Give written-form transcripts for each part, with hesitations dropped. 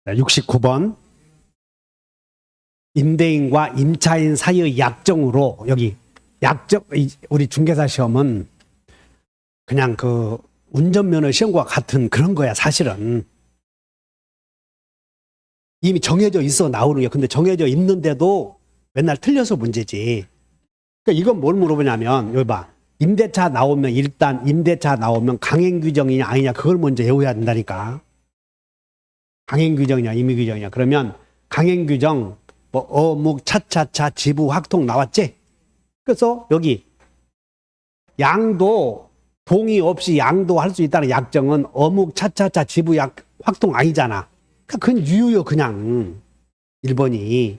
69번 임대인과 임차인 사이의 약정으로 여기 약정 우리 중개사 시험은 그냥 그 운전면허 시험과 같은 그런 거야 사실은. 이미 정해져 있어 나오는 게 근데 정해져 있는데도 맨날 틀려서 문제지. 그러니까 이건 뭘 물어보냐면 여기 봐. 임대차 나오면 일단 임대차 나오면 강행 규정이냐 아니냐 그걸 먼저 외워야 된다니까. 강행 규정이냐 임의 규정이냐. 그러면 강행 규정 뭐 어묵 차차차 지부 확통 나왔지? 그래서 여기 양도 동의 없이 양도할 수 있다는 약정은 어묵 차차차 지부 확통 아니잖아. 그건 유효요 그냥 1번이.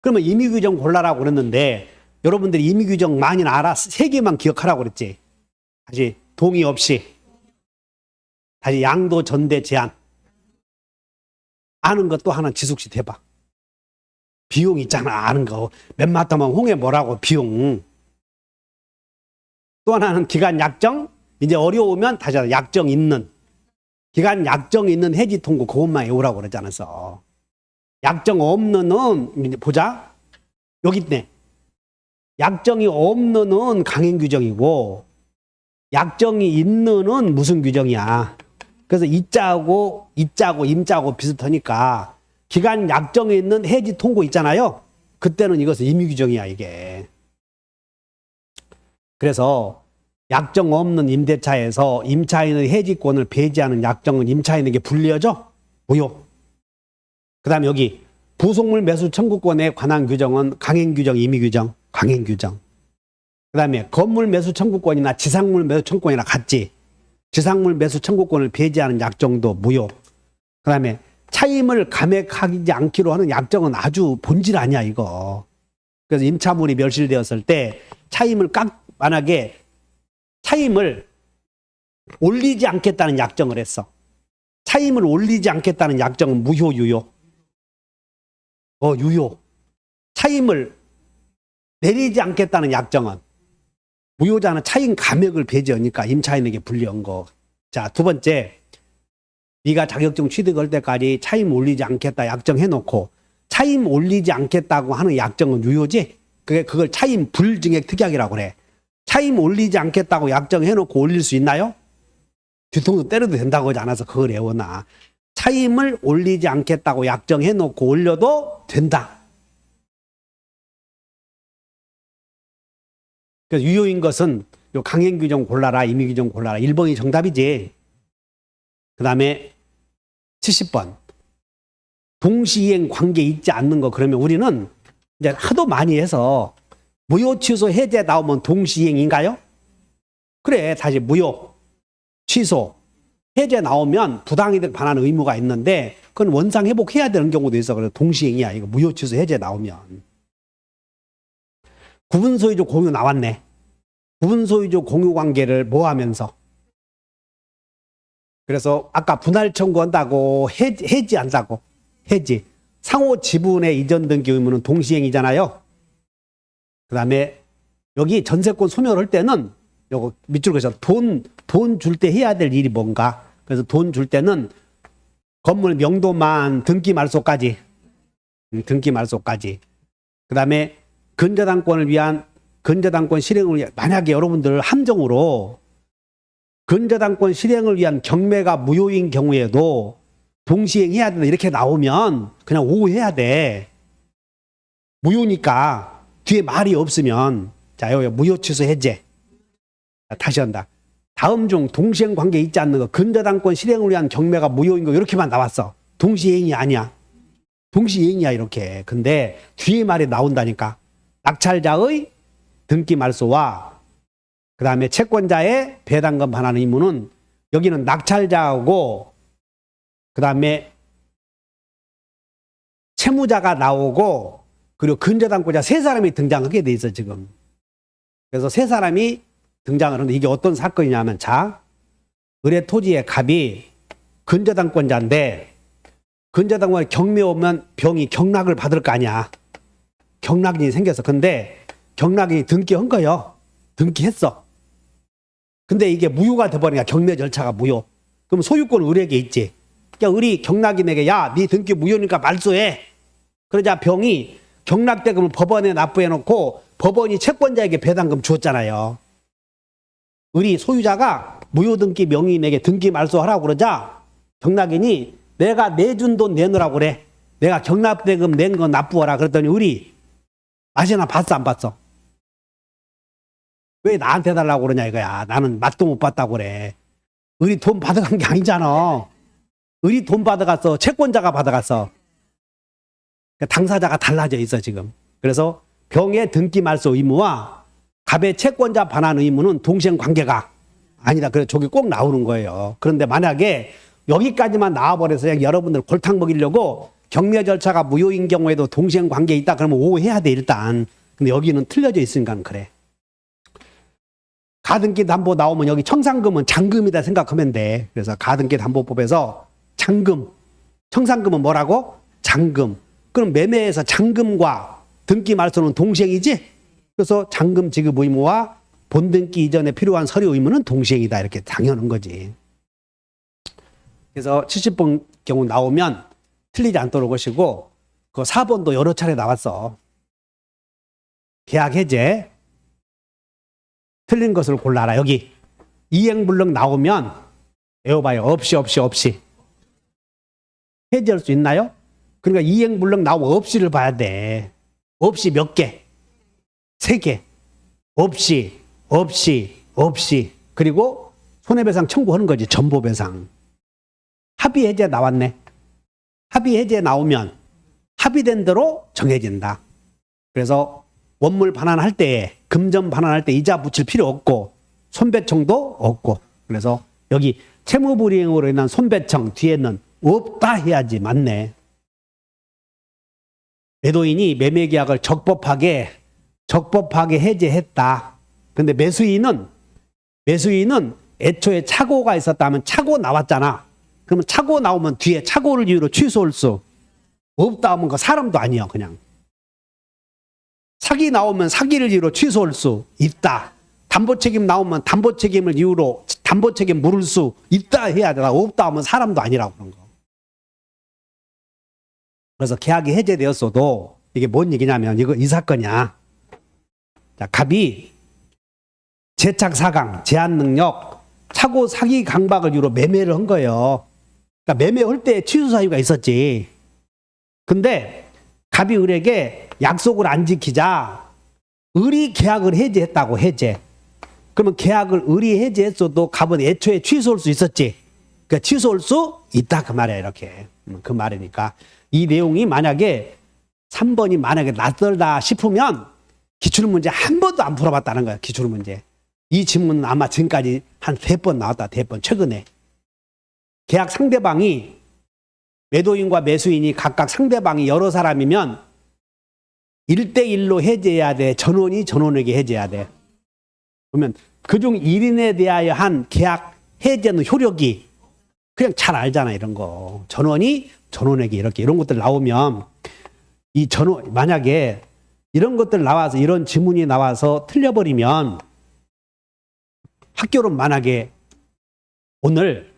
그러면 임의규정 골라라고 그랬는데 여러분들이 임의규정 많이 알아? 3개만 기억하라고 그랬지. 다시 동의 없이 다시 양도 전대 제한 아는 것도 하나 지숙씨 해봐. 비용 있잖아 아는 거. 맨 마땅하면 홍해 뭐라고 비용. 또 하나는 기간 약정. 이제 어려우면 다시 약정 있는 기간 약정 있는 해지 통고 그것만 외우라고 그러지 않았어. 약정 없는은 이제 보자. 여기 있네. 약정이 없는은 강행 규정이고 약정이 있는은 무슨 규정이야. 그래서 이자하고 임자하고 비슷하니까 기간 약정에 있는 해지 통고 있잖아요. 그때는 이것은 임의 규정이야 이게. 그래서 약정 없는 임대차에서 임차인의 해지권을 배제하는 약정은 임차인에게 불리하죠? 무효. 그 다음에 여기 부속물 매수 청구권에 관한 규정은 강행 규정, 임의 규정, 강행 규정. 그 다음에 건물 매수 청구권이나 지상물 매수 청구권이나 같지. 지상물 매수 청구권을 배제하는 약정도 무효. 그 다음에 차임을 감액하지 않기로 하는 약정은 아주 본질 아니야 이거. 그래서 임차물이 멸실되었을 때 차임을 만약에 차임을 올리지 않겠다는 약정을 했어. 차임을 올리지 않겠다는 약정은 무효, 유효? 유효. 차임을 내리지 않겠다는 약정은 무효자는 차임 감액을 배제하니까 임차인에게 불리한 거. 자, 두 번째. 네가 자격증 취득할 때까지 차임 올리지 않겠다 약정 해놓고 차임 올리지 않겠다고 하는 약정은 유효지? 그걸 차임 불증액 특약이라고 그래. 차임 올리지 않겠다고 약정해놓고 올릴 수 있나요? 뒤통수 때려도 된다고 하지 않아서 그걸 외워놔. 차임을 올리지 않겠다고 약정해놓고 올려도 된다. 그래서 유효인 것은 요 강행규정 골라라, 임의규정 골라라. 1번이 정답이지. 그 다음에 70번. 동시이행 관계 있지 않는 거. 그러면 우리는 이제 하도 많이 해서 무효 취소 해제 나오면 동시이행인가요? 그래 다시 무효 취소 해제 나오면 부당이득 반환 의무가 있는데 그건 원상 회복해야 되는 경우도 있어. 그래서 동시이행이야 이거 무효 취소 해제 나오면. 구분소유주 공유 나왔네. 구분소유주 공유 관계를 뭐 하면서 그래서 아까 분할 청구한다고 해지한다고 해지 상호 지분의 이전 등기 의무는 동시이행이잖아요. 그 다음에 여기 전세권 소멸할 때는 요거 밑줄 그래서 돈 줄 때 해야 될 일이 뭔가. 그래서 돈 줄 때는 건물 명도만 등기 말소까지. 등기 말소까지. 그 다음에 근저당권을 위한 근저당권 실행을 위한 만약에 여러분들 함정으로 근저당권 실행을 위한 경매가 무효인 경우에도 동시행해야 된다 이렇게 나오면 그냥 오해해야 돼. 무효니까. 뒤에 말이 없으면 자 여기 무효 취소 해제. 자, 다시 한다. 다음 중 동시행 관계 있지 않는 거 근저당권 실행을 위한 경매가 무효인 거 이렇게만 나왔어. 동시행이 아니야. 동시행이야 이렇게. 근데 뒤에 말이 나온다니까. 낙찰자의 등기 말소와 그 다음에 채권자의 배당금 반환 의무는 여기는 낙찰자하고 그 다음에 채무자가 나오고 그리고 근저당권자 세 사람이 등장하게 돼 있어 지금. 그래서 세 사람이 등장을 하는데 이게 어떤 사건이냐면 자 의뢰 토지의 갑이 근저당권자인데 근저당권 경매 오면 병이 경락을 받을 거 아니야. 경락이 생겨서. 근데 경락이 등기한 거예요. 등기했어. 근데 이게 무효가 돼버리니까 경매 절차가 무효. 그럼 소유권 을에게 있지. 그러니까 을이 경락인에게 야, 네 등기 무효니까 말소해. 그러자 병이 경락대금을 법원에 납부해놓고 법원이 채권자에게 배당금 주었잖아요. 을이 소유자가 무효등기 명의인에게 등기 말소하라고 그러자 경락인이 내가 내준 돈 내놓으라고 그래. 내가 경락대금 낸 거 납부하라. 그랬더니 을이 맛이나 봤어 안 봤어? 왜 나한테 달라고 그러냐 이거야. 나는 맛도 못 봤다고 그래. 을이 돈 받아간 게 아니잖아. 을이 돈 받아갔어. 채권자가 받아갔어. 그러니까 당사자가 달라져 있어 지금. 그래서 병의 등기 말소 의무와 갑의 채권자 반환 의무는 동시행 관계가 아니다. 그래서 저기 꼭 나오는 거예요. 그런데 만약에 여기까지만 나와버려서 그냥 여러분들 골탕 먹이려고 경매 절차가 무효인 경우에도 동시행 관계 있다 그러면 오해해야 돼 일단. 근데 여기는 틀려져 있으니까 그래. 가등기 담보 나오면 여기 청산금은 잔금이다 생각하면 돼. 그래서 가등기 담보법에서 잔금, 청산금은 뭐라고? 잔금. 그럼 매매에서 잔금과 등기 말소는 동시행이지? 그래서 잔금 지급 의무와 본등기 이전에 필요한 서류 의무는 동시행이다. 이렇게 당연한 거지. 그래서 70번 경우 나오면 틀리지 않도록 하시고 그 4번도 여러 차례 나왔어. 계약 해제. 틀린 것을 골라라. 여기 이행불능 나오면 외워봐요. 없이. 해제할 수 있나요? 그러니까 이행불능 나오고 없이를 봐야 돼. 없이 몇 개? 3개. 없이. 그리고 손해배상 청구하는 거지. 전보배상. 합의 해제 나왔네. 합의 해제 나오면 합의된 대로 정해진다. 그래서 원물 반환할 때, 금전 반환할 때 이자 붙일 필요 없고 손배청도 없고. 그래서 여기 채무불이행으로 인한 손배청 뒤에는 없다 해야지. 맞네. 매도인이 매매계약을 적법하게 해제했다. 근데 매수인은 애초에 착오가 있었다면 착오 나왔잖아. 그러면 착오 나오면 뒤에 착오를 이유로 취소할 수 없다 하면 그 사람도 아니야. 그냥 사기 나오면 사기를 이유로 취소할 수 있다. 담보책임 나오면 담보책임을 이유로 담보책임 물을 수 있다 해야 되나. 없다 하면 사람도 아니라고 그런 거. 그래서 계약이 해제되었어도 이게 뭔 얘기냐면 이 사건이야. 자, 갑이 제착 사강, 제한 능력, 착오 사기 강박을 이유로 매매를 한 거예요. 그러니까 매매할 때 취소 사유가 있었지. 근데 갑이 을에게 약속을 안 지키자 을이 계약을 해제했다고. 해제. 그러면 계약을 을이 해제했어도 갑은 애초에 취소할 수 있었지. 그러니까 취소할 수 있다 그 말이야. 이렇게. 그 말이니까 이 내용이 만약에 3번이 만약에 낯설다 싶으면 기출문제 한 번도 안 풀어봤다는 거야. 기출문제. 이 질문은 아마 지금까지 한 3번 나왔다. 3번 최근에. 계약 상대방이 매도인과 매수인이 각각 상대방이 여러 사람이면 1대1로 해제해야 돼. 전원이 전원에게 해제해야 돼. 그러면 그중 1인에 대하여 한 계약 해제는 효력이 그냥 잘 알잖아. 이런 거. 전원이 전원에게 이렇게 이런 것들 나오면 이 전원 만약에 이런 것들 나와서 이런 지문이 나와서 틀려버리면 학교로 만약에 오늘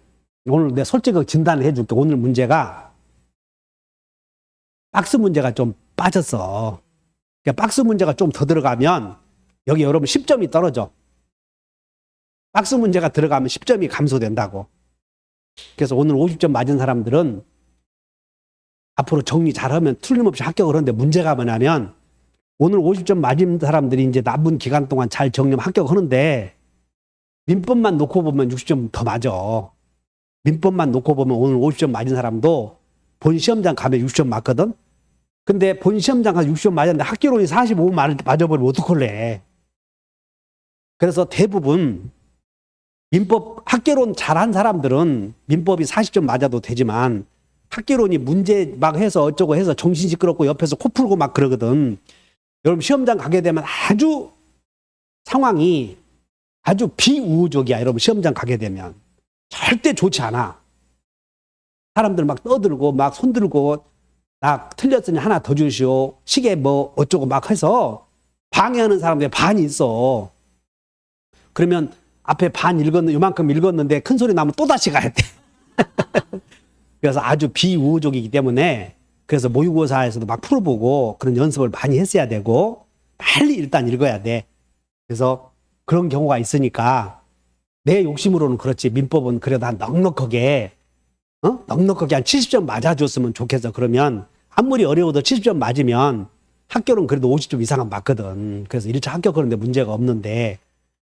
내가 솔직하게 진단을 해줄게. 오늘 문제가 박스 문제가 좀 빠졌어. 그러니까 박스 문제가 좀 더 들어가면 여기 여러분 10점이 떨어져. 박스 문제가 들어가면 10점이 감소된다고. 그래서 오늘 50점 맞은 사람들은 앞으로 정리 잘하면 틀림없이 합격을 하는데 문제가 뭐냐면 오늘 50점 맞은 사람들이 이제 남은 기간 동안 잘 정리하면 합격하는데 민법만 놓고 보면 60점 더 맞아. 민법만 놓고 보면 오늘 50점 맞은 사람도 본 시험장 가면 60점 맞거든. 근데 본 시험장 가서 60점 맞았는데 학교론이 45 맞아버리면 어떡할래. 그래서 대부분 민법 학교론 잘한 사람들은 민법이 40점 맞아도 되지만 학교론이 문제 막 해서 어쩌고 해서 정신 시끄럽고 옆에서 코 풀고 막 그러거든. 여러분 시험장 가게 되면 아주 상황이 아주 비우호적이야. 여러분 시험장 가게 되면 절대 좋지 않아. 사람들 막 떠들고 막 손들고 나 틀렸으니 하나 더 주시오. 시계 뭐 어쩌고 막 해서 방해하는 사람들이 반이 있어. 그러면 앞에 반 읽었는 요만큼 읽었는데 큰 소리 나면 또다시 가야 돼. 그래서 아주 비우호적이기 때문에 그래서 모의고사에서도 막 풀어보고 그런 연습을 많이 했어야 되고 빨리 일단 읽어야 돼. 그래서 그런 경우가 있으니까 내 욕심으로는 그렇지 민법은 그래도 한 넉넉하게 넉넉하게 한 70점 맞아줬으면 좋겠어. 그러면 아무리 어려워도 70점 맞으면 학교는 그래도 50점 이상은 맞거든. 그래서 1차 합격하는데 문제가 없는데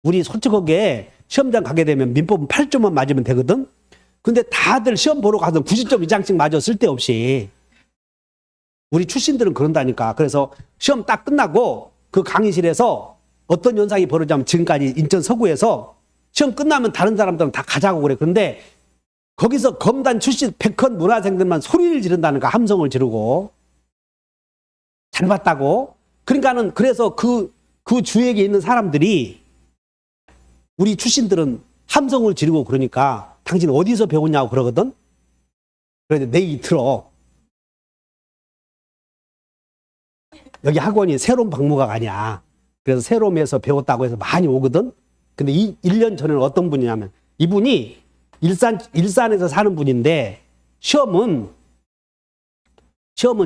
우리 솔직하게 시험장 가게 되면 민법은 8점만 맞으면 되거든. 근데 다들 시험 보러 가서 90점 이상씩 맞아 쓸데없이. 우리 출신들은 그런다니까. 그래서 시험 딱 끝나고 그 강의실에서 어떤 현상이 벌어지냐면 지금까지 인천 서구에서 시험 끝나면 다른 사람들은 다 가자고 그래. 그런데 거기서 검단 출신 백헌 문화생들만 소리를 지른다는 거, 함성을 지르고. 잘 봤다고. 그러니까는 그래서 그 주위에 있는 사람들이 우리 출신들은 함성을 지르고 그러니까 당신 어디서 배웠냐고 그러거든. 그런데 내 얘기 들어. 여기 학원이 새롬 박물관 아니야. 그래서 새롬에서 배웠다고 해서 많이 오거든. 근데 1년 전에는 어떤 분이냐면 이분이 일산에서 사는 분인데 시험은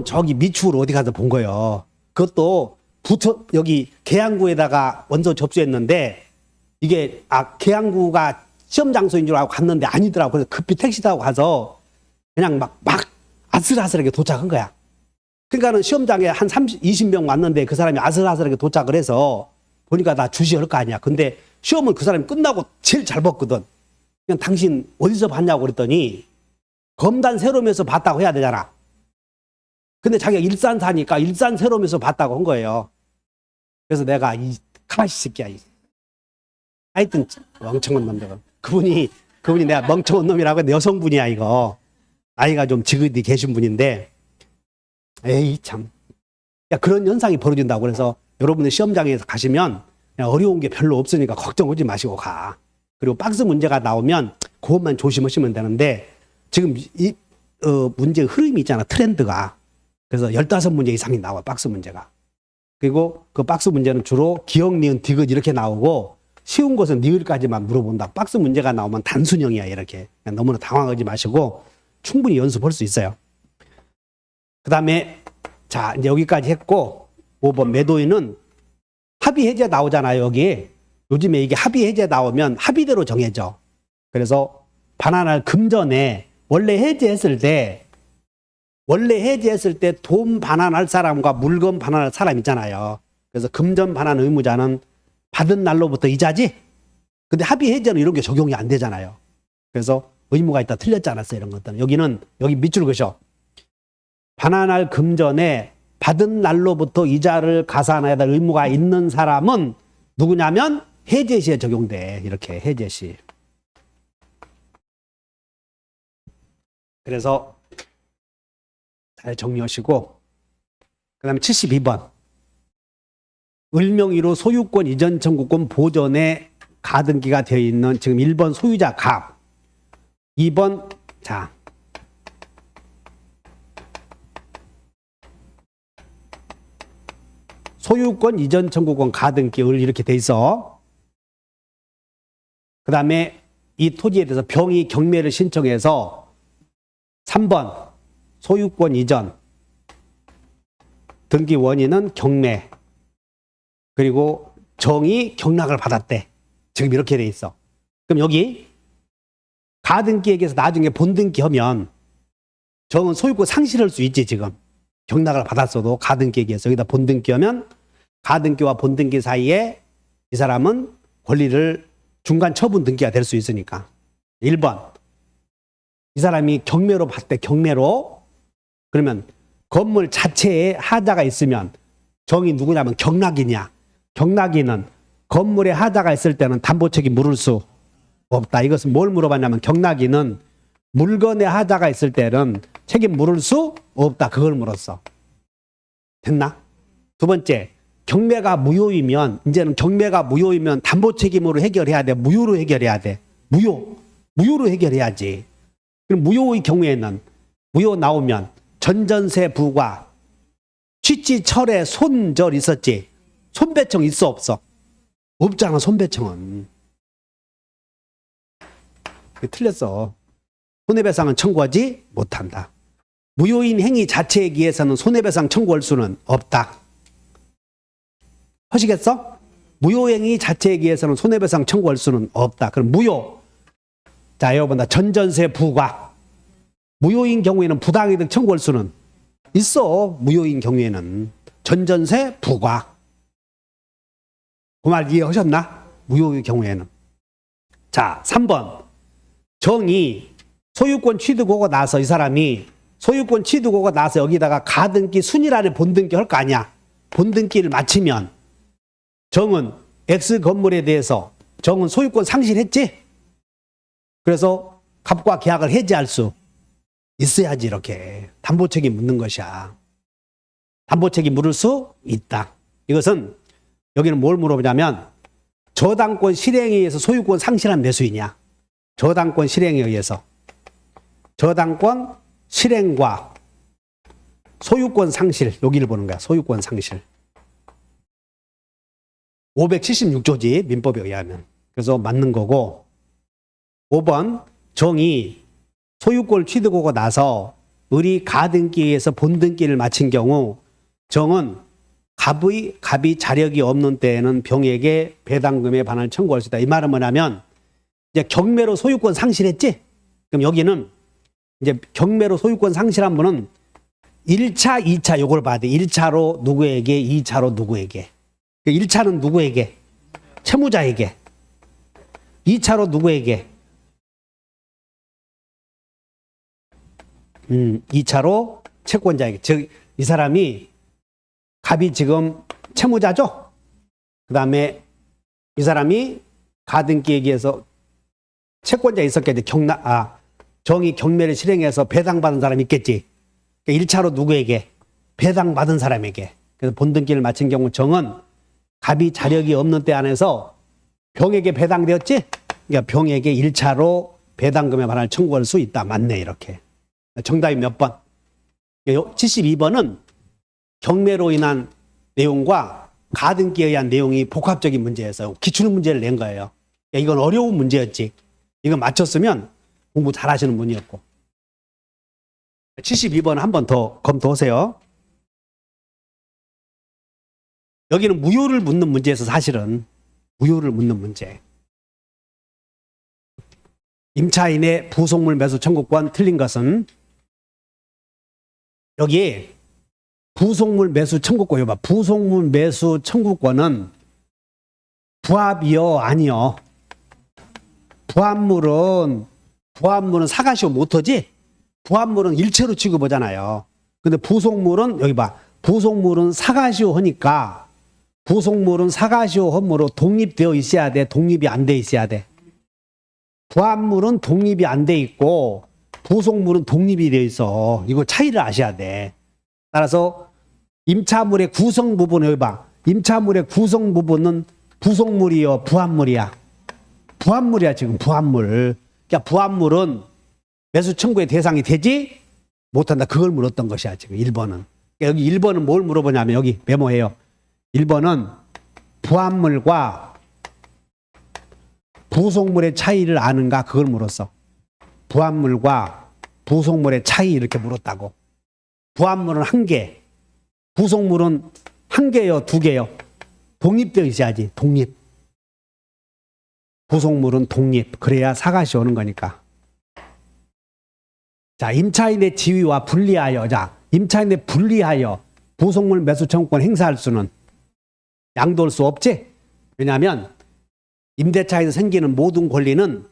저기 미추홀 어디 가서 본 거예요. 그것도 여기 계양구에다가 원서 접수했는데 이게 계양구가 시험 장소인 줄 알고 갔는데 아니더라고. 그래서 급히 택시 타고 가서 그냥 막 아슬아슬하게 도착한 거야. 그러니까는 시험장에 한 20명 왔는데 그 사람이 아슬아슬하게 도착을 해서 보니까 나 주시할 거 아니야. 근데 시험을 그 사람이 끝나고 제일 잘 봤거든. 그냥 당신 어디서 봤냐고 그랬더니 검단 새롬에서 봤다고 해야 되잖아. 근데 자기가 일산 사니까 일산 새롬에서 봤다고 한 거예요. 그래서 내가 이 가시 새끼야. 하여튼 멍청한 놈들. 그분이 내가 멍청한 놈이라고 했는데 여성분이야 이거. 나이가 좀 지긋이 계신 분인데 에이 참. 야, 그런 현상이 벌어진다고. 그래서 여러분들 시험장에서 가시면 그냥 어려운 게 별로 없으니까 걱정하지 마시고 가. 그리고 박스 문제가 나오면 그것만 조심하시면 되는데 지금 이 문제 흐름이 있잖아. 트렌드가. 그래서 15문제 이상이 나와 박스 문제가. 그리고 그 박스 문제는 주로 기억, 니은, 디귿 이렇게 나오고 쉬운 것은 니을까지만 물어본다. 박스 문제가 나오면 단순형이야 이렇게. 너무나 당황하지 마시고 충분히 연습할 수 있어요. 그 다음에 자 이제 여기까지 했고 5번 매도인은 합의 해제 나오잖아요. 여기 요즘에 이게 합의 해제 나오면 합의대로 정해져. 그래서 반환할 금전에 원래 해제했을 때 돈 반환할 사람과 물건 반환할 사람 있잖아요. 그래서 금전 반환 의무자는 받은 날로부터 이자지. 근데 합의 해제는 이런 게 적용이 안 되잖아요. 그래서 의무가 있다 틀렸지 않았어요. 이런 것들은. 여기 밑줄 그셔. 반환할 금전에 받은 날로부터 이자를 가산해야 될 의무가 있는 사람은 누구냐면 해제 시에 적용돼. 이렇게 해제 시. 그래서 잘 정리하시고 그 다음에 72번 을명의로 소유권 이전 청구권 보전에 가등기가 되어 있는 지금 1번 소유자 갑 2번 자 소유권 이전 청구권 가등기 을 이렇게 돼 있어. 그 다음에 이 토지에 대해서 병이 경매를 신청해서 3번 소유권 이전 등기 원인은 경매 그리고 정이 경락을 받았대. 지금 이렇게 돼 있어. 그럼 여기 가등기에게서 나중에 본등기 하면 정은 소유권 상실할 수 있지. 지금 경락을 받았어도 가등기에게서 여기다 본등기 하면 가등기와 본등기 사이에 이 사람은 권리를 중간 처분 등기가 될 수 있으니까. 1번 이 사람이 경매로 봤대. 경매로. 그러면 건물 자체에 하자가 있으면 정이 누구냐면 경락이냐. 경락인은 건물에 하자가 있을 때는 담보책임 물을 수 없다. 이것은 뭘 물어봤냐면 경락인은 물건에 하자가 있을 때는 책임 물을 수 없다. 그걸 물었어. 됐나? 두 번째, 경매가 무효이면 이제는 경매가 무효이면 담보책임으로 해결해야 돼. 무효로 해결해야 돼. 무효로 해결해야지. 그럼 무효의 경우에는 무효 나오면 전전세 부과 취지 철에 손절 있었지. 손배청 있어 없어? 없잖아. 손배청은. 틀렸어. 손해배상은 청구하지 못한다. 무효인 행위 자체에 의해서는 손해배상 청구할 수는 없다. 하시겠어? 무효행위 자체에 의해서는 손해배상 청구할 수는 없다. 그럼 무효. 자, 여러분, 전전세 부과. 무효인 경우에는 부당이득 청구할 수는 있어. 무효인 경우에는. 전전세 부과. 그 말 이해하셨나? 무효의 경우에는. 자, 3번. 정이 소유권 취득하고 나서 이 사람이 소유권 취득하고 나서 여기다가 가등기 순일안에 본등기 할 거 아니야. 본등기를 마치면 정은 X 건물에 대해서 정은 소유권 상실했지? 그래서 갑과 계약을 해지할 수 있어야지. 이렇게 담보책이 묻는 것이야. 담보책이 물을 수 있다. 이것은 여기는 뭘 물어보냐면 저당권 실행에 의해서 소유권 상실한 매수이냐. 저당권 실행에 의해서 저당권 실행과 소유권 상실, 여기를 보는 거야. 소유권 상실. 576조지, 민법에 의하면. 그래서 맞는 거고. 5번, 정이 소유권을 취득하고 나서 을이 가등기에서 본등기를 마친 경우 정은 갑이 자력이 없는 때에는 병에게 배당금에 반환을 청구할 수 있다. 이 말은 뭐냐면 이제 경매로 소유권 상실했지? 그럼 여기는 이제 경매로 소유권 상실한 분은 1차, 2차 요걸 봐야 돼. 1차로 누구에게, 2차로 누구에게. 1차는 누구에게? 채무자에게. 2차로 누구에게? 2차로 채권자에게. 즉, 이 사람이 갑이 지금 채무자죠? 그 다음에 이 사람이 가등기에 의해서 채권자 있었겠지. 정이 경매를 실행해서 배당받은 사람이 있겠지. 그러니까 1차로 누구에게? 배당받은 사람에게. 그래서 본등기를 마친 경우 정은 갑이 자력이 없는 때 안에서 병에게 배당되었지? 그러니까 병에게 1차로 배당금에 반환을 청구할 수 있다. 맞네, 이렇게. 정답이 몇 번? 72번은 경매로 인한 내용과 가등기에 의한 내용이 복합적인 문제여서 기출 문제를 낸 거예요. 이건 어려운 문제였지. 이거 맞췄으면 공부 잘하시는 분이었고. 72번 한 번 더 검토하세요. 여기는 무효를 묻는 문제에서 사실은 무효를 묻는 문제. 임차인의 부속물 매수 청구권 틀린 것은 여기 부속물 매수 청구권 봐. 부속물 매수 청구권은 부합이요, 아니요? 부합물은 사가시오 못하지? 부합물은 일체로 취급하잖아요. 근데 부속물은 여기 봐. 부속물은 사가시오 하니까 부속물은 사가시오 함으로 독립되어 있어야 돼. 독립이 안 돼 있어야 돼. 부합물은 독립이 안 돼 있고 부속물은 독립이 되어 있어. 이거 차이를 아셔야 돼. 따라서 임차물의 구성 부분 여기 봐. 임차물의 구성 부분은 부속물이요, 부합물이야. 부합물이야, 지금 부합물. 그러니까 부합물은 매수 청구의 대상이 되지 못한다. 그걸 물었던 것이야, 지금 1번은. 그러니까 여기 1번은 뭘 물어보냐면 여기 메모해요. 1번은 부합물과 부속물의 차이를 아는가 그걸 물었어. 부합물과 부속물의 차이 이렇게 물었다고. 부합물은 1개, 부속물은 1개요, 2개요. 독립되어 있어야지. 독립. 부속물은 독립. 그래야 사가시 오는 거니까. 자, 임차인의 지위와 분리하여. 자, 임차인의 분리하여 부속물 매수 청구권 행사할 수는 양도할 수 없지? 왜냐하면 임대차에서 생기는 모든 권리는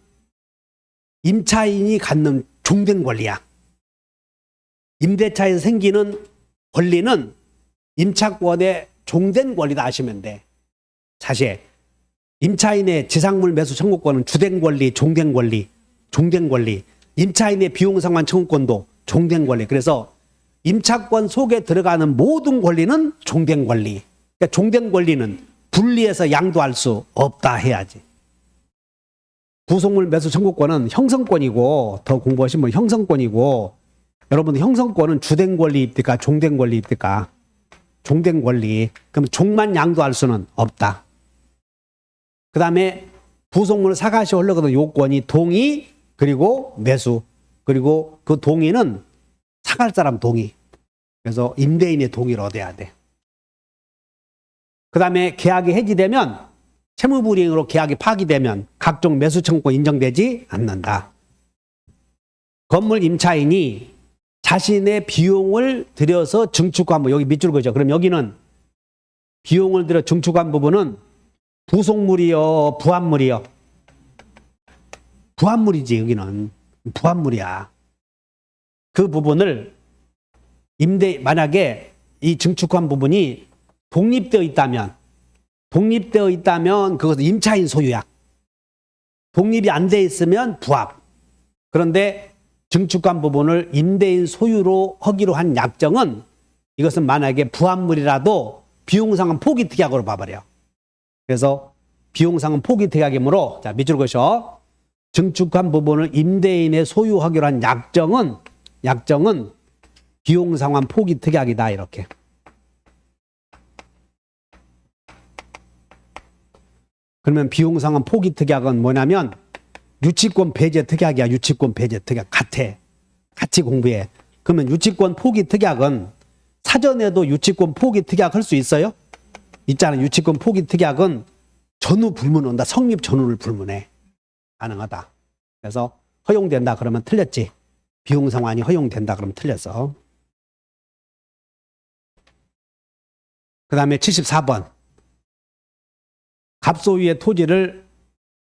임차인이 갖는 종된 권리야. 임대차에서 생기는 권리는 임차권의 종된 권리다 하시면 돼. 사실 임차인의 지상물 매수 청구권은 주된 권리, 종된 권리, 종된 권리. 임차인의 비용 상환 청구권도 종된 권리. 그래서 임차권 속에 들어가는 모든 권리는 종된 권리. 그러니까 종된 권리는 분리해서 양도할 수 없다 해야지. 부속물 매수 청구권은 형성권이고, 더 공부하시면 형성권이고, 여러분들 형성권은 주된 권리입니까? 종된 권리입니까? 종된 권리. 그럼 종만 양도할 수는 없다. 그 다음에 부속물을 사가시 하려거든 요건이 동의, 그리고 매수. 그리고 그 동의는 사갈 사람 동의. 그래서 임대인의 동의를 얻어야 돼. 그 다음에 계약이 해지되면, 채무불이행으로 계약이 파기되면 각종 매수 청구권 인정되지 않는다. 건물 임차인이 자신의 비용을 들여서 증축한 부분, 여기 밑줄 그죠? 그럼 여기는 비용을 들여 증축한 부분은 부속물이요, 부합물이요? 부합물이지, 여기는. 부합물이야. 그 부분을 만약에 이 증축한 부분이 독립되어 있다면 그것은 임차인 소유야. 독립이 안 돼 있으면 부합. 그런데 증축한 부분을 임대인 소유로 하기로 한 약정은 이것은 만약에 부합물이라도 비용상은 포기특약으로 봐버려. 그래서 비용상은 포기특약이므로, 자, 밑줄 그으셔. 증축한 부분을 임대인의 소유하기로 한 약정은 비용상환 포기특약이다, 이렇게. 그러면 비용상환 포기특약은 뭐냐면 유치권 배제 특약이야. 유치권 배제 특약. 같이 공부해. 그러면 유치권 포기 특약은 사전에도 유치권 포기 특약 할 수 있어요? 있잖아. 유치권 포기 특약은 전후 불문 온다. 성립 전후를 불문해. 가능하다. 그래서 허용된다 그러면 틀렸지. 비용 상환이 허용된다 그러면 틀렸어. 그 다음에 74번. 갑소유의 토지를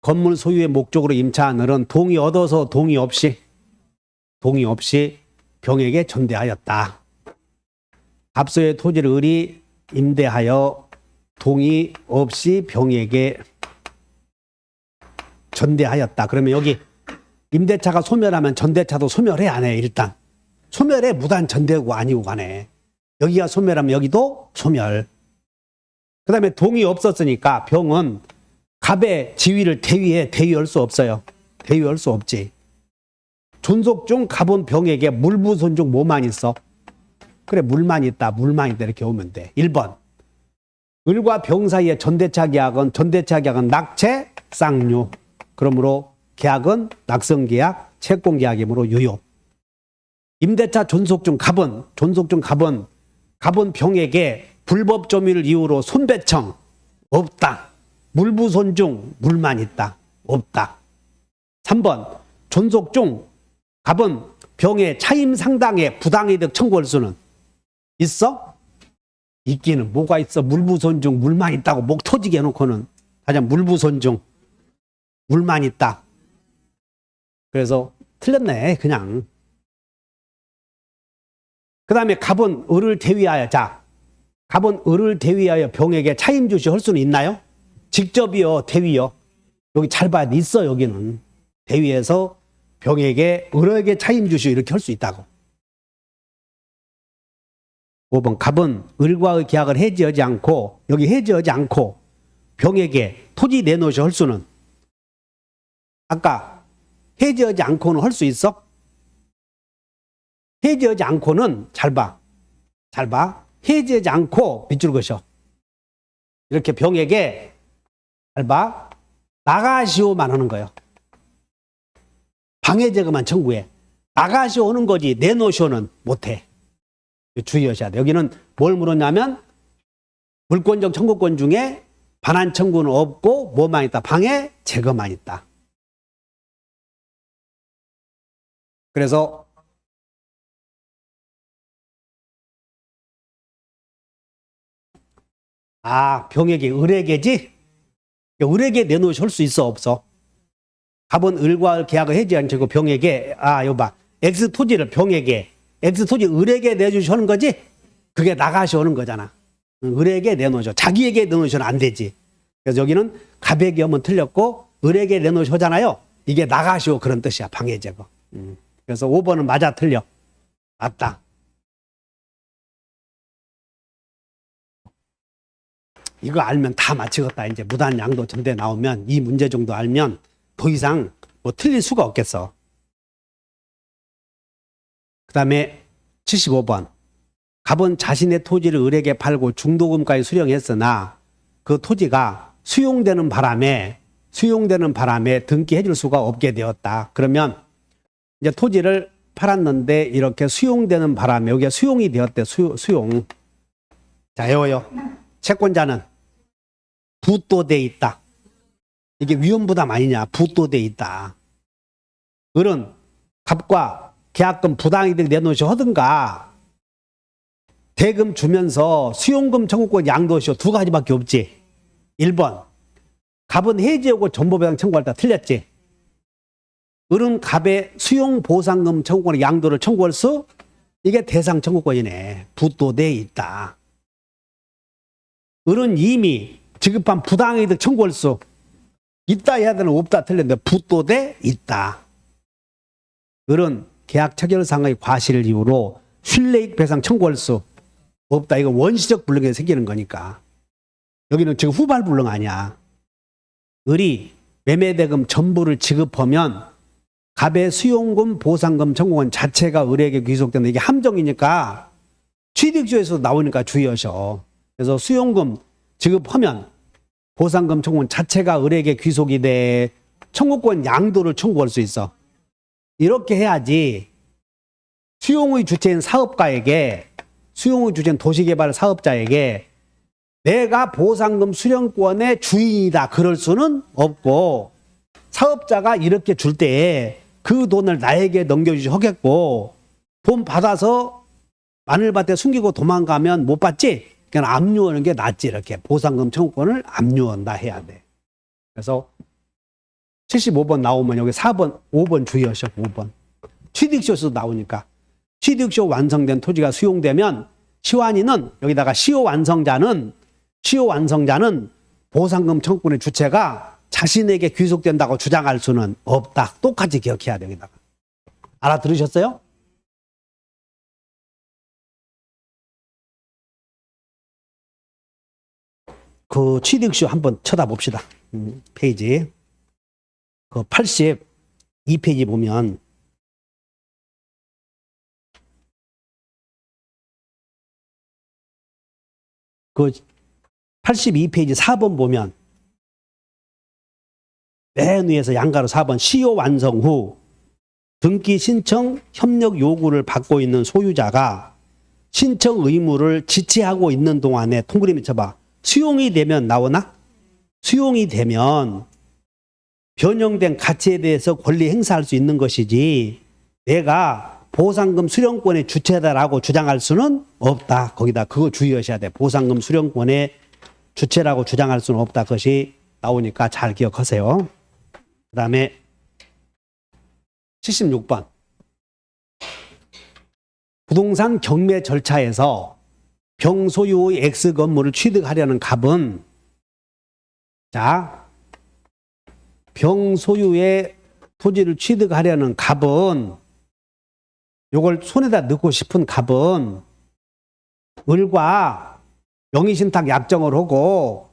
건물 소유의 목적으로 임차한 을은 동의 얻어서 동의 없이 병에게 전대하였다. 갑소유의 토지를 을이 임대하여 동의 없이 병에게 전대하였다. 그러면 여기 임대차가 소멸하면 전대차도 소멸해, 안 해? 일단 소멸해. 무단 전대고 아니고 간에 여기가 소멸하면 여기도 소멸. 그 다음에 동의 없었으니까 병은 갑의 지위를 대위할 수 없어요. 대위할 수 없지. 존속 중 갑은 병에게 물부손 중 뭐만 있어? 그래, 물만 있다 이렇게 오면 돼. 1번. 을과 병 사이의 전대차 계약은 낙채, 쌍류. 그러므로 계약은 낙성계약, 채권계약이므로 유효. 임대차 존속 중 갑은 병에게 불법 조미를 이유로 손배청 없다. 물부손 중 물만 있다. 없다. 3번. 존속 중 갑은 병의 차임 상당의 부당이득 청구할 수는 있어? 있기는 뭐가 있어. 물부손 중 물만 있다고 목 터지게 해놓고는 하자. 물부손 중 물만 있다. 그래서 틀렸네 그냥. 그 다음에 갑은 을을 대위하여, 자, 갑은 을을 대위하여 병에게 차임 주시 할 수는 있나요? 직접이요, 대위요? 여기 잘 봐야 돼. 있어, 여기는. 대위에서 병에게, 을에게 차임 주시 이렇게 할 수 있다고. 5번. 갑은 을과의 계약을 해지하지 않고, 여기 해지하지 않고 병에게 토지 내놓으시 할 수는, 아까 해지하지 않고는 할 수 있어? 해지하지 않고는 잘 봐. 해지하지 않고 밑줄 그으셔. 이렇게 병에게 잘 봐. 나가시오만 하는 거예요. 방해 제거만 청구해. 나가시오 하는 거지 내놓으시오는 못해. 주의하셔야 돼. 여기는 뭘 물었냐면 물권적 청구권 중에 반환 청구는 없고 뭐만 있다? 방해 제거만 있다. 그래서 병에게 을에게지? 을에게 내놓으시 할 수 있어 없어? 갑은 을과 계약을 해지한 채고 병에게, 이거 봐. X 토지를 병에게, X 토지 을에게 내주시 하는 거지? 그게 나가시 오는 거잖아. 을에게 내놓으셔. 자기에게 내놓으셔는 안 되지. 그래서 여기는 갑에게 하면 틀렸고 을에게 내놓으셔 하잖아요. 이게 나가시오 그런 뜻이야. 방해 제거. 그래서 5번은 맞아 틀려. 맞다. 이거 알면 다 맞히겠다. 이제 무단 양도 전대 나오면 이 문제 정도 알면 더 이상 뭐 틀릴 수가 없겠어. 그 다음에 75번. 갑은 자신의 토지를 을에게 팔고 중도금까지 수령했으나 그 토지가 수용되는 바람에 등기해 줄 수가 없게 되었다. 그러면 이제 토지를 팔았는데 이렇게 수용되는 바람에 여기가 수용이 되었대. 수용. 자, 외워요. 채권자는 부도돼 있다. 이게 위험부담 아니냐. 부도돼 있다. 을은 갑과 계약금 부당이득 내놓으시 하든가 대금 주면서 수용금 청구권 양도시효 두 가지밖에 없지. 1번 갑은 해지하고 전보배상 청구할 때 틀렸지. 을은 갑의 수용보상금 청구권의 양도를 청구할 수 이게 대상 청구권이네. 부도돼 있다. 을은 이미 지급한 부당이득 청구할 수 있다 해야 되는 없다 틀렸는데 부도돼 있다. 을은 계약 체결상의 과실을 이유로 신뢰익 배상 청구할 수 없다. 이거 원시적 불능에 생기는 거니까. 여기는 지금 후발 불능 아니야. 을이 매매대금 전부를 지급하면 갑의 수용금 보상금 청구권 자체가 을에게 귀속된다. 이게 함정이니까 취득조에서 나오니까 주의하셔. 그래서 수용금 지급하면 보상금 청구권 자체가 을에게 귀속이 돼 청구권 양도를 청구할 수 있어. 이렇게 해야지 수용의 주체인 사업가에게 수용의 주체인 도시개발 사업자에게 내가 보상금 수령권의 주인이다 그럴 수는 없고 사업자가 이렇게 줄 때 그 돈을 나에게 넘겨주시 하겠고 돈 받아서 마늘밭에 숨기고 도망가면 못 받지? 그냥 압류하는 게 낫지. 이렇게 보상금 청구권을 압류한다 해야 돼. 그래서 75번 나오면 여기 4번, 5번 주의하셔. 5번. 취득시효에서 나오니까 취득시효 완성된 토지가 수용되면 시환인은 여기다가 시효 완성자는 보상금 청구권의 주체가 자신에게 귀속된다고 주장할 수는 없다. 똑같이 기억해야 돼. 여기다가. 알아들으셨어요? 그 취득시효 한번 쳐다봅시다. 페이지. 그 82페이지 보면 그 82페이지 4번 보면 맨 위에서 양가로 4번 시효 완성 후 등기 신청 협력 요구를 받고 있는 소유자가 신청 의무를 지체하고 있는 동안에 동그라미 쳐봐. 수용이 되면 나오나? 수용이 되면 변형된 가치에 대해서 권리 행사할 수 있는 것이지 내가 보상금 수령권의 주체다라고 주장할 수는 없다. 거기다 그거 주의하셔야 돼. 보상금 수령권의 주체라고 주장할 수는 없다. 그것이 나오니까 잘 기억하세요. 그 다음에 76번. 부동산 경매 절차에서 병소유의 X 건물을 취득하려는 갑은 자, 병소유의 토지를 취득하려는 갑은 요걸 손에다 넣고 싶은 갑은 을과 명의신탁 약정을 하고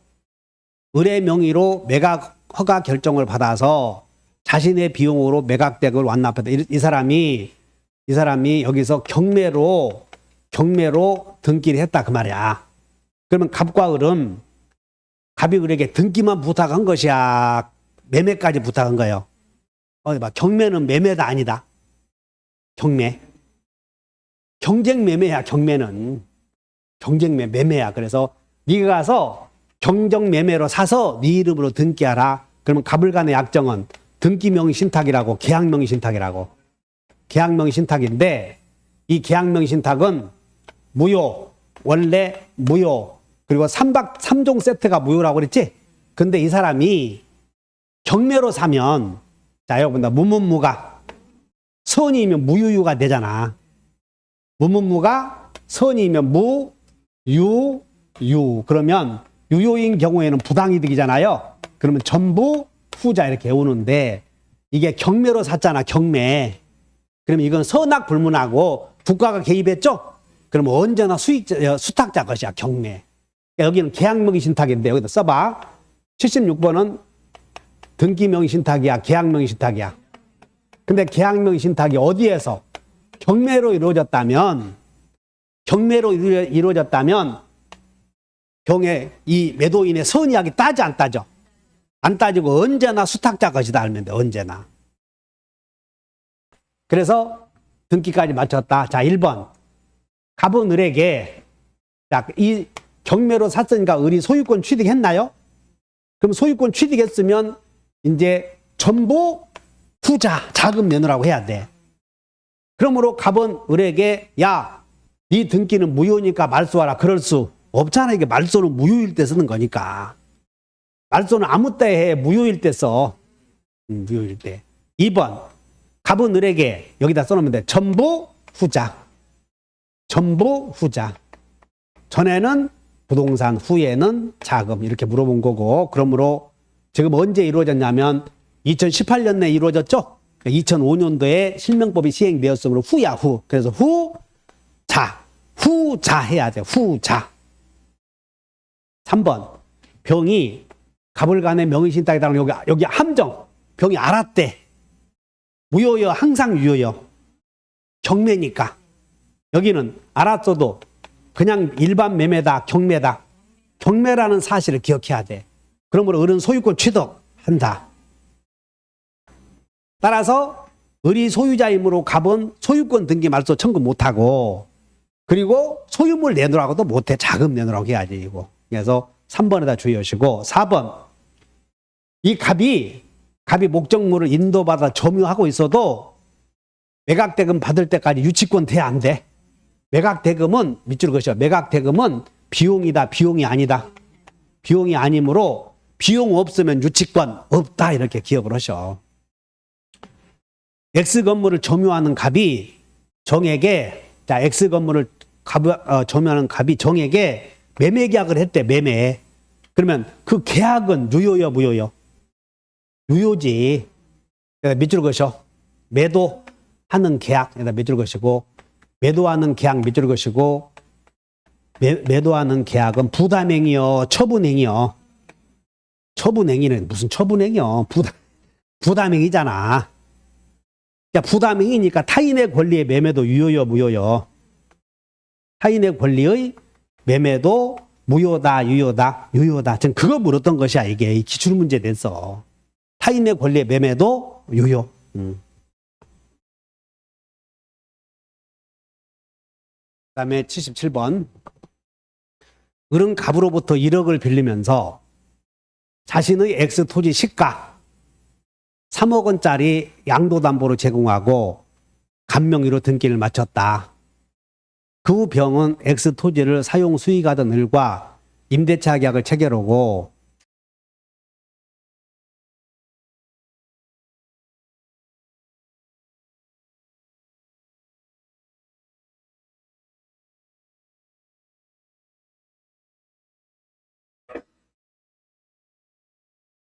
을의 명의로 매각 허가 결정을 받아서 자신의 비용으로 매각대금을 완납했다. 이 사람이 여기서 경매로 등기를 했다 그 말이야. 그러면 갑과 을은 갑이 을에게 등기만 부탁한 것이야, 매매까지 부탁한 거예요. 어디 봐, 경매는 매매다 아니다. 경매. 경쟁 매매야. 경매는 매매야. 그래서 네가 가서 경정 매매로 사서 네 이름으로 등기하라. 그러면 갑을 간의 약정은 등기명의 신탁이라고, 계약명의 신탁이라고. 계약명의 신탁인데 이 계약명의 신탁은 무효, 원래 무효, 그리고 3종 세트가 무효라고 그랬지? 근데 이 사람이 경매로 사면, 자, 여러분들, 무문무가 선이면 무유유가 되잖아. 무문무가 선이면 무유유. 그러면 유효인 경우에는 부당이득이잖아요. 그러면 전부 후자 이렇게 외우는데 이게 경매로 샀잖아, 경매. 그러면 이건 선악불문하고 국가가 개입했죠? 그러면 언제나 수탁자 것이야, 경매. 여기는 계약명의 신탁인데 여기다 써봐. 76번은 등기명의신탁이야, 계약명의신탁이야? 근데 계약명의신탁이 어디에서? 경매로 이루어졌다면 경에 이 매도인의 선의하기 따지 안 따져? 안 따지고 언제나 수탁자 것이다 알면 돼. 언제나. 그래서 등기까지 마쳤다. 자, 1번. 갑은 을에게, 자, 이 경매로 샀으니까 을이 소유권 취득했나요? 그럼 소유권 취득했으면 이제 전부 후자, 자금 내놓으라고 해야 돼. 그러므로 갑은 을에게, 야, 네 등기는 무효니까 말소하라. 그럴 수 없잖아. 이게 말소는 무효일 때 쓰는 거니까. 말소는 아무 때 해. 무효일 때 써. 무효일 때. 2번. 갑은 을에게 여기다 써놓으면 돼. 전부 후자. 전부 후자. 전에는 부동산, 후에는 자금. 이렇게 물어본 거고. 그러므로 지금 언제 이루어졌냐면 2018년에 이루어졌죠? 2005년도에 실명법이 시행되었으므로 후야, 후. 그래서 후자. 후자 해야 돼. 후자. 3번. 병이 갑을 간의 명의신탁이라는 여기 함정. 병이 알았대. 무효여, 항상 유효여. 경매니까. 여기는 알았어도 그냥 일반 매매다, 경매다. 경매라는 사실을 기억해야 돼. 그러므로 을은 소유권 취득한다. 따라서 을이 소유자이므로 갑은 소유권 등기 말소 청구 못하고, 그리고 소유물 내놓으라고도 못해. 자금 내놓으라고 해야지, 이거. 그래서 3번에다 주의하시고, 4번. 이 갑이 목적물을 인도받아 점유하고 있어도 매각대금 받을 때까지 유치권 돼, 안 돼? 매각대금은, 밑줄 그으셔. 매각대금은 비용이다, 비용이 아니다. 비용이 아니므로 비용 없으면 유치권 없다. 이렇게 기억을 하셔. X건물을 점유하는 갑이 정에게, 자, X건물을 점유하는 갑이 정에게 매매 계약을 했대, 매매. 그러면 그 계약은 유효여, 무효여? 유효지. 밑줄 그으셔. 매도하는 계약, 밑줄 그으시고, 매도하는 계약 밑줄 그으시고, 매도하는 계약은 부담행위요, 처분행위요? 처분행위는 무슨 처분행위요? 부담행위잖아. 그러니까 부담행위니까 타인의 권리의 매매도 유효여, 무효여? 타인의 권리의 매매도 무효다, 유효다? 유효다. 지금 그거 물었던 것이야, 이게. 이 기출문제 됐어. 타인의 권리의 매매도 유효. 그다음에 77번. 을은 갑으로부터 1억을 빌리면서 자신의 X 토지 시가 3억 원짜리 양도담보로 제공하고 갑명의로 등기를 마쳤다. 그 후 병은 X 토지를 사용 수익하던 을과 임대차 계약을 체결하고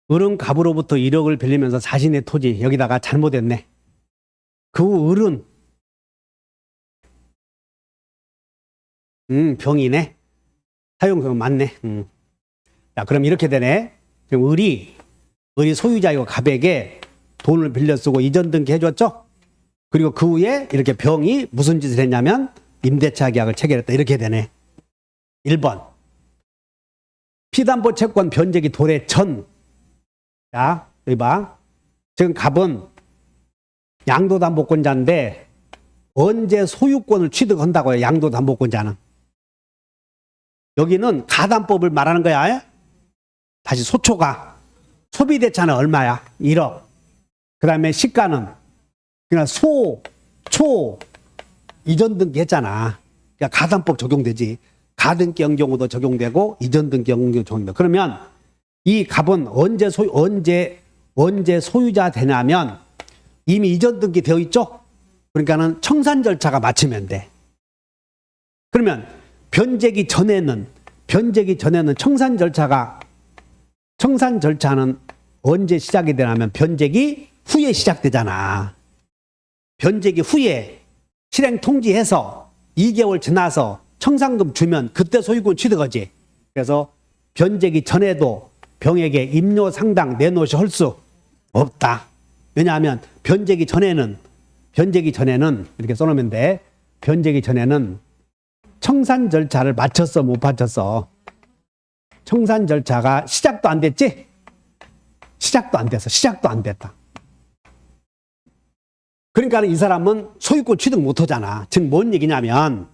을은 갑으로부터 1억을 빌리면서 자신의 토지, 여기다가 잘못했네. 그 후 을은 병이네. 사용성 맞네. 자, 그럼 이렇게 되네. 그럼 을이 소유자이고 갑에게 돈을 빌려 쓰고 이전 등기 해줬죠? 그리고 그 후에 이렇게 병이 무슨 짓을 했냐면 임대차 계약을 체결했다. 이렇게 되네. 1번. 피담보 채권 변제기 도래 전. 자, 여기 봐. 지금 갑은 양도담보권자인데 언제 소유권을 취득한다고요? 양도담보권자는. 여기는 가담법을 말하는 거야. 다시 소초가. 소비대차는 얼마야? 1억. 그 다음에 시가는 그냥 초, 이전 등기 했잖아. 그러니까 가담법 적용되지. 가등기 경우도 적용되고 이전 등기 경우도 적용돼. 그러면 이 갑은 언제 소유자 되냐면 이미 이전 등기 되어 있죠? 그러니까는 청산 절차가 마치면 돼. 그러면 변제기 전에는 청산 절차는 언제 시작이 되냐면 변제기 후에 시작되잖아. 변제기 후에 실행 통지해서 2개월 지나서 청산금 주면 그때 소유권 취득하지. 그래서 변제기 전에도 병에게 임료 상당 내놓으시 헐수 없다. 왜냐하면 변제기 전에는 이렇게 써놓으면 돼. 변제기 전에는 청산 절차를 마쳤어, 못 마쳤어? 청산 절차가 시작도 안 됐지? 시작도 안 됐어. 시작도 안 됐다. 그러니까 이 사람은 소유권 취득 못 하잖아. 즉, 뭔 얘기냐면,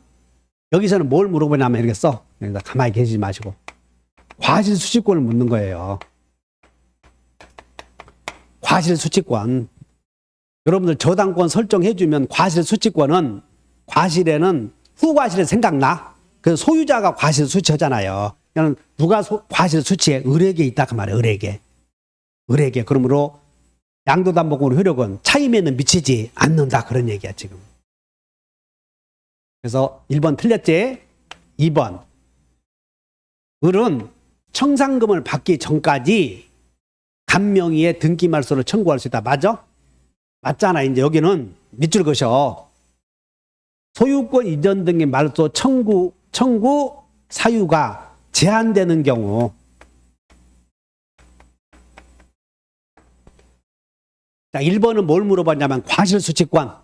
여기서는 뭘 물어보냐면 이렇게 써. 여기다 가만히 계시지 마시고. 과실수취권을 묻는 거예요. 과실수취권. 여러분들 저당권 설정해주면 과실수취권은, 과실에는 후과실에 생각나? 그래서 소유자가 과실수취하잖아요. 그냥 누가 과실수취해? 을에게 있다 그 말이에요. 을에게. 그러므로 양도담보권 효력은 차임에는 미치지 않는다. 그런 얘기야 지금. 그래서 1번 틀렸지? 2번. 을은 청산금을 받기 전까지 간명의의 등기말소를 청구할 수 있다. 맞아? 맞잖아. 이제 여기는 밑줄 그셔. 소유권 이전 등기 말소 청구 사유가 제한되는 경우. 자, 1번은 뭘 물어봤냐면 과실수취권.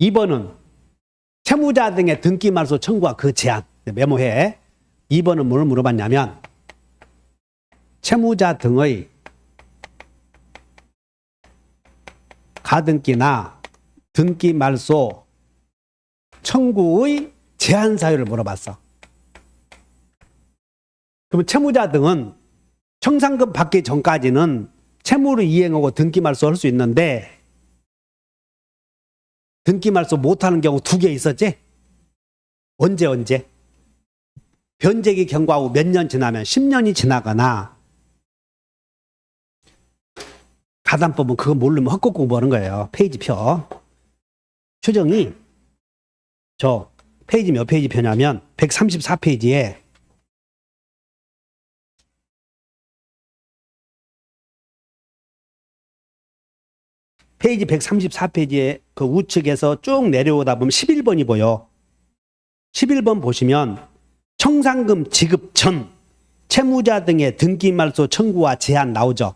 2번은 채무자 등의 등기말소 청구와 그 제한. 메모해. 2번은 뭘 물어봤냐면 채무자 등의 가등기나 등기말소 청구의 제한 사유를 물어봤어. 그러면 채무자 등은 청산금 받기 전까지는 채무를 이행하고 등기말소 할 수 있는데 등기말소 못하는 경우 2개 있었지? 언제? 변제기 경과후 몇 년 지나면 10년이 지나거나 가담법은 그거 모르면 헛것 공부하는 거예요. 페이지 표. 추정이 저 페이지 몇 페이지 표냐면 134페이지에 페이지 134페이지에 그 우측에서 쭉 내려오다 보면 11번이 보여. 11번 보시면 청산금 지급 전 채무자 등의 등기말소 청구와 제한 나오죠.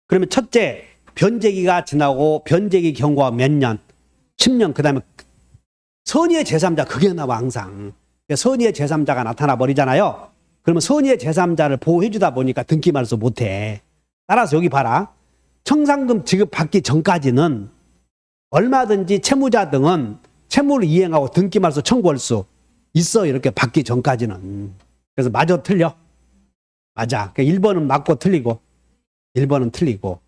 그러면 첫째, 변제기가 지나고 변제기 경과가 몇 년? 10년. 그 다음에 선의의 제3자 그게 나와 항상. 선의의 제3자가 나타나 버리잖아요. 그러면 선의의 제3자를 보호해 주다 보니까 등기말소 못해. 따라서 여기 봐라. 청산금 지급받기 전까지는 얼마든지 채무자 등은 채무를 이행하고 등기말소 청구할 수 있어. 이렇게 받기 전까지는. 그래서 맞아 틀려? 맞아. 1번은 맞고 틀리고 1번은 틀리고.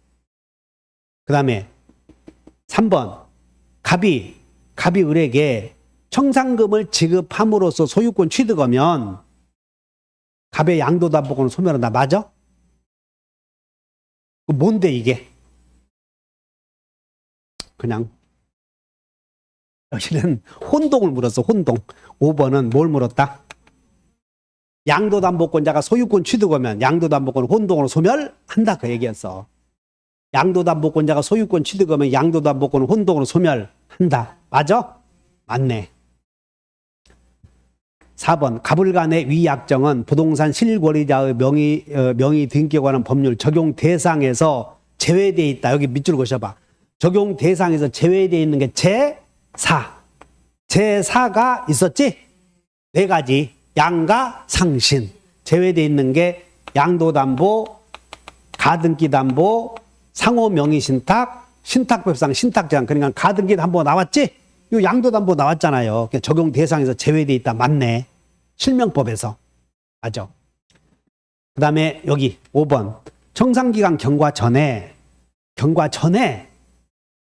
그 다음에 3번 갑이 을에게 청산금을 지급함으로써 소유권 취득하면 갑의 양도담보권을 소멸한다. 맞아? 뭔데 이게? 그냥 여기는 혼동을 물었어. 혼동. 5번은 뭘 물었다? 양도담보권자가 소유권 취득하면 양도담보권을 혼동으로 소멸한다. 그 얘기였어. 양도담보권자가 소유권 취득하면 양도담보권을 혼동으로 소멸한다. 맞아? 맞네. 4번 갑을간의 위약정은 부동산 실권리자의 명의 등기에 관한 법률 적용 대상에서 제외되어 있다. 여기 밑줄 그셔봐. 적용 대상에서 제외되어 있는 게 제4. 제4가 있었지? 4가지. 양가 상신. 제외되어 있는 게 양도담보, 가등기담보, 상호명의신탁, 신탁법상 신탁제한. 그러니까 가등기담보 나왔지? 이 양도담보 나왔잖아요. 적용 대상에서 제외되어 있다. 맞네. 실명법에서. 맞아. 그 다음에 여기 5번. 청산기간 경과 전에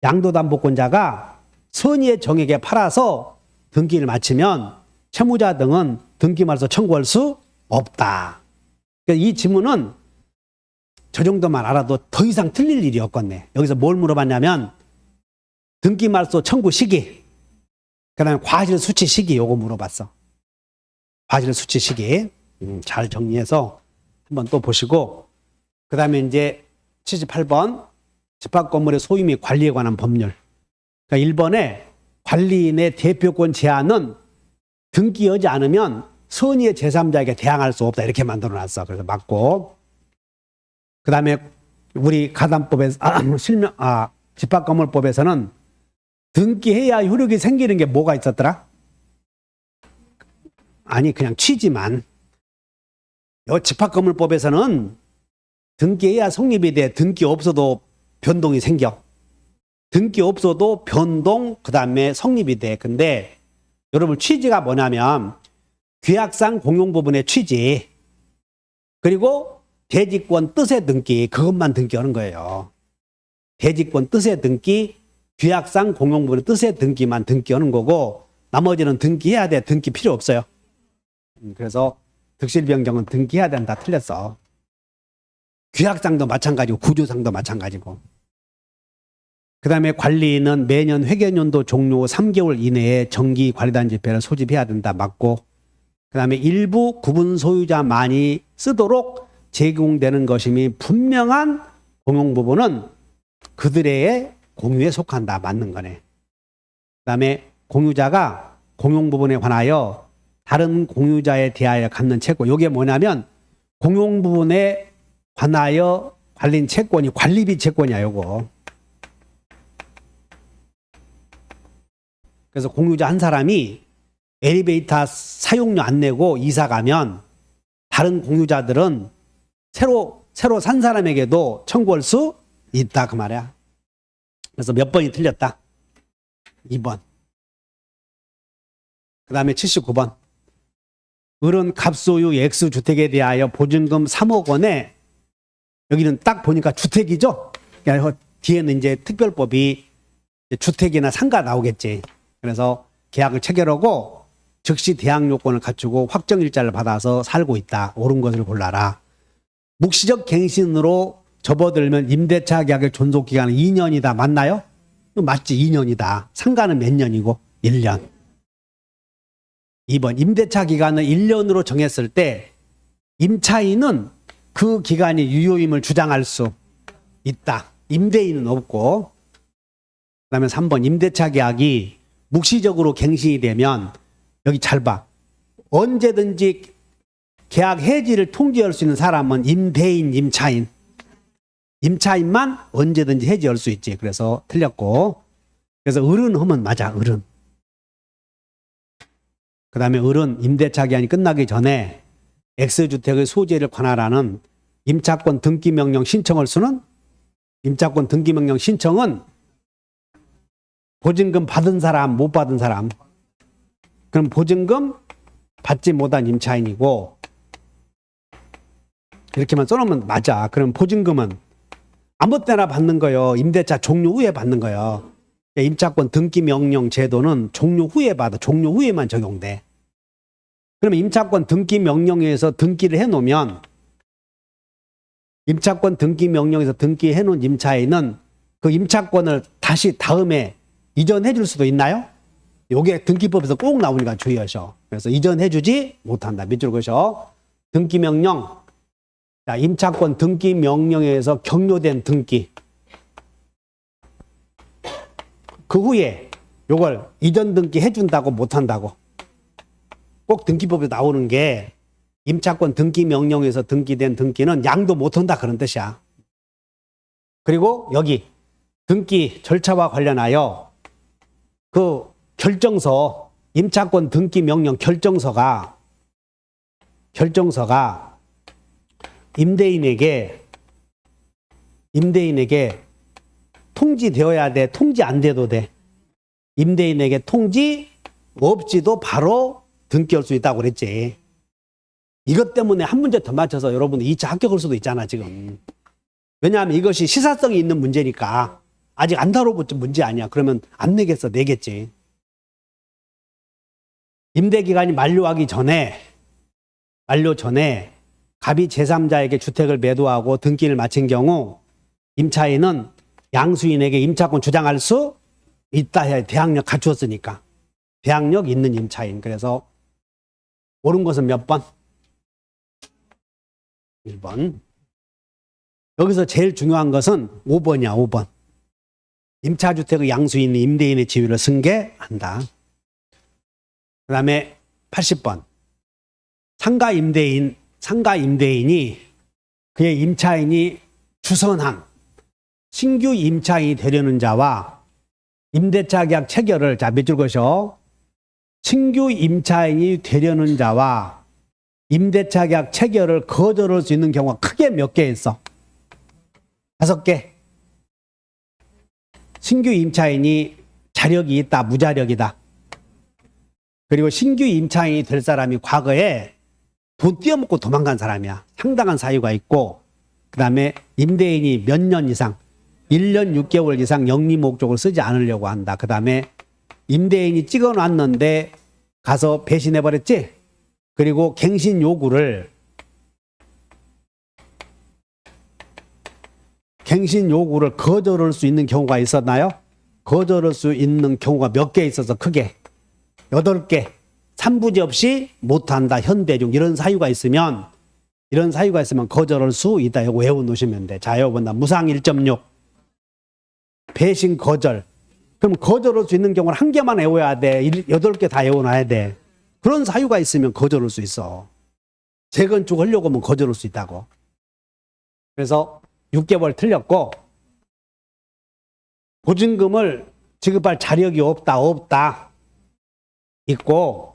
양도담보권자가 선의의 정에게 팔아서 등기를 마치면 채무자 등은 등기말소 청구할 수 없다. 이 지문은 저 정도만 알아도 더 이상 틀릴 일이 없겠네. 여기서 뭘 물어봤냐면 등기말소 청구 시기, 그 다음에 과실수취 시기 요거 물어봤어. 과실수취 시기. 잘 정리해서 한번 또 보시고, 그 다음에 이제 78번 집합건물의 소유 및 관리에 관한 법률. 그러니까 1번에 관리인의 대표권 제한은 등기하지 않으면 선의의 제3자에게 대항할 수 없다. 이렇게 만들어놨어. 그래서 맞고. 그 다음에 우리 가담법에서 집합건물법에서는 등기해야 효력이 생기는 게 뭐가 있었더라? 아니 그냥 취지만. 요 집합건물법에서는 등기해야 성립이 돼. 등기 없어도 변동이 생겨. 등기 없어도 변동 그다음에 성립이 돼. 근데 여러분 취지가 뭐냐면 규약상 공용부분의 취지 그리고 대지권 뜻의 등기 그것만 등기하는 거예요. 대지권 뜻의 등기 규약상 공용부분의 뜻의 등기만 등기하는 거고 나머지는 등기해야 돼. 등기 필요 없어요. 그래서 득실변경은 등기해야 된다. 틀렸어. 규약상도 마찬가지고 구조상도 마찬가지고. 그 다음에 관리는 매년 회계연도 종료 3개월 이내에 정기관리단 집회를 소집해야 된다. 맞고. 그 다음에 일부 구분 소유자만이 쓰도록 제공되는 것임이 분명한 공용부분은 그들의 공유에 속한다. 맞는 거네. 그 다음에 공유자가 공용부분에 관하여 다른 공유자에 대하여 갖는 채권. 이게 뭐냐면 공용부분에 관하여 관린 채권이 관리비 채권이야. 요거. 그래서 공유자 한 사람이 엘리베이터 사용료 안 내고 이사 가면 다른 공유자들은 새로 산 사람에게도 청구할 수 있다. 그 말이야. 그래서 몇 번이 틀렸다? 2번. 그 다음에 79번. 을은 갑소유 X주택에 대하여 보증금 3억 원에 여기는 딱 보니까 주택이죠? 그러니까 뒤에는 이제 특별법이 주택이나 상가 나오겠지. 그래서 계약을 체결하고 즉시 대항 요건을 갖추고 확정일자를 받아서 살고 있다. 옳은 것을 골라라. 묵시적 갱신으로 접어들면 임대차 계약의 존속기간은 2년이다. 맞나요? 맞지. 2년이다. 상가는 몇 년이고? 1년. 2번. 임대차 기간을 1년으로 정했을 때 임차인은 그 기간이 유효임을 주장할 수 있다. 임대인은 없고. 그 다음에 3번. 임대차 계약이 묵시적으로 갱신이 되면 여기 잘 봐. 언제든지 계약 해지를 통지할 수 있는 사람은 임대인, 임차인. 임차인만 언제든지 해지할 수 있지. 그래서 틀렸고. 그래서 을은 하면 맞아. 을은. 그 다음에 을은 임대차 기한이 끝나기 전에 X주택의 소재를 관할하는 임차권 등기명령 신청할 수는 임차권 등기명령 신청은 보증금 받은 사람, 못 받은 사람. 그럼 보증금 받지 못한 임차인이고 이렇게만 써놓으면 맞아. 그럼 보증금은 아무 때나 받는 거요. 임대차 종료 후에 받는 거요. 임차권 등기명령 제도는 종료 후에 받아. 종료 후에만 적용돼. 그러면 임차권 등기명령에서 등기를 해놓으면 임차권 등기명령에서 등기해놓은 임차인은 그 임차권을 다시 다음에 이전해 줄 수도 있나요? 요게 등기법에서 꼭 나오니까 주의하셔. 그래서 이전해 주지 못한다. 밑줄 그으셔. 등기명령. 자, 임차권 등기명령에서 격려된 등기. 그 후에 요걸 이전 등기 해준다고 못한다고. 꼭 등기법에 나오는 게 임차권 등기명령에서 등기된 등기는 양도 못한다 그런 뜻이야. 그리고 여기 등기 절차와 관련하여 그 결정서, 임차권 등기명령 결정서가 임대인에게 통지되어야 돼. 통지 안 돼도 돼. 임대인에게 통지 없이도 바로 등기할 수 있다고 그랬지. 이것 때문에 한 문제 더 맞춰서 여러분 2차 합격할 수도 있잖아 지금. 왜냐하면 이것이 시사성이 있는 문제니까. 아직 안 다뤄본 문제 아니야. 그러면 안 내겠어. 내겠지. 임대기간이 만료 전에 갑이 제3자에게 주택을 매도하고 등기를 마친 경우 임차인은 양수인에게 임차권 주장할 수 있다 해야 대항력 갖추었으니까. 대항력 있는 임차인. 그래서 옳은 것은 몇 번? 1번. 여기서 제일 중요한 것은 5번이야. 5번. 임차주택의 양수인이 임대인의 지위를 승계한다. 그 다음에 80번. 상가 임대인이 그의 임차인이 주선한 신규 임차인이 되려는 자와 임대차 계약 체결을, 자, 몇 줄 것이요? 신규 임차인이 되려는 자와 임대차 계약 체결을 거절할 수 있는 경우가 크게 몇 개 있어? 5개. 신규 임차인이 자력이 있다, 무자력이다. 그리고 신규 임차인이 될 사람이 과거에 돈 띄어먹고 도망간 사람이야. 상당한 사유가 있고, 그 다음에 임대인이 몇 년 이상, 1년 6개월 이상 영리 목적을 쓰지 않으려고 한다. 그 다음에 임대인이 찍어놨는데 가서 배신해버렸지? 그리고 갱신 요구를 거절할 수 있는 경우가 있었나요? 거절할 수 있는 경우가 몇 개 있어서 크게 8개. 3부지 없이 못한다. 현대중. 이런 사유가 있으면 거절할 수 있다. 이거 외워놓으시면 돼. 자, 여러분, 무상 1.6. 배신 거절. 그럼 거절할 수 있는 경우는 한 개만 외워야 돼. 8개 다 외워놔야 돼. 그런 사유가 있으면 거절할 수 있어. 재건축 하려고 하면 거절할 수 있다고. 그래서 6개월 틀렸고, 보증금을 지급할 자력이 없다. 있고,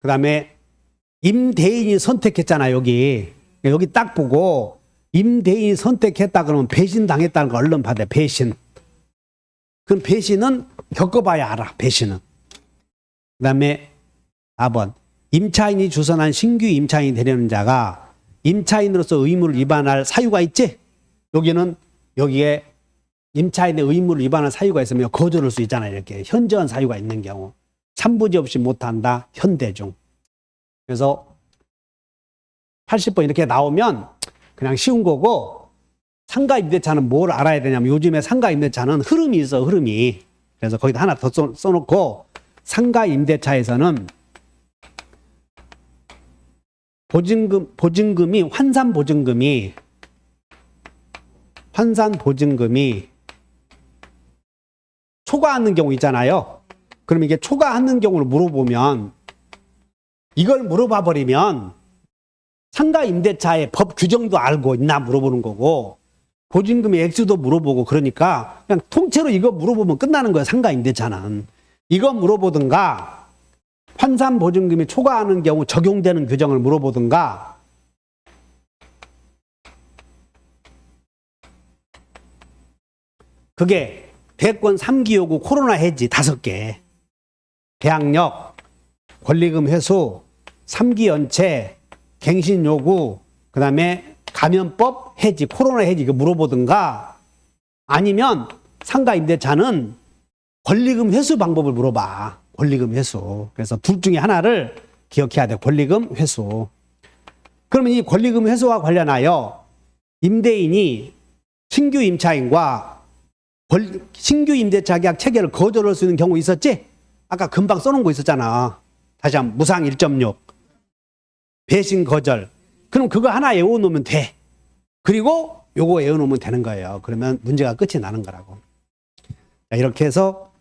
그 다음에 임대인이 선택했잖아, 여기 딱 보고 임대인이 선택했다 그러면 배신당했다는 거 얼른 받아. 배신. 그럼 배신은 겪어봐야 알아. 배신은. 그 다음에 4번 임차인이 주선한 신규 임차인이 되려는 자가 임차인으로서 의무를 위반할 사유가 있지? 여기에 임차인의 의무를 위반할 사유가 있으면 거절할 수 있잖아요. 이렇게 현저한 사유가 있는 경우 3부지 없이 못한다. 현대중. 그래서 80번 이렇게 나오면 그냥 쉬운 거고, 상가 임대차는 뭘 알아야 되냐면 요즘에 상가 임대차는 흐름이 있어. 흐름이. 그래서 거기다 하나 더 써놓고, 상가 임대차에서는 보증금이 환산 보증금이 초과하는 경우 있잖아요. 그럼 이게 초과하는 경우를 물어보면, 이걸 물어봐 버리면 상가 임대차의 법 규정도 알고 있나 물어보는 거고, 보증금의 액수도 물어보고, 그러니까 그냥 통째로 이거 물어보면 끝나는 거야. 상가 임대차는 이거 물어보든가, 환산 보증금이 초과하는 경우 적용되는 규정을 물어보든가, 그게 대권 3기 요구, 코로나 해지 5개, 계약력, 권리금 회수, 3기 연체, 갱신 요구, 그 다음에 감염법 해지, 코로나 해지 이거 물어보든가, 아니면 상가 임대차는 권리금 회수 방법을 물어봐. 권리금 회수. 그래서 둘 중에 하나를 기억해야 돼. 권리금 회수. 그러면 이 권리금 회수와 관련하여 임대인이 신규 임차인과 신규 임대차 계약 체결을 거절할 수 있는 경우 있었지? 아까 금방 써놓은 거 있었잖아. 다시 한번 무상 1.6. 배신 거절. 그럼 그거 하나 외워놓으면 돼. 그리고 요거 외워놓으면 되는 거예요. 그러면 문제가 끝이 나는 거라고. 자, 이렇게 해서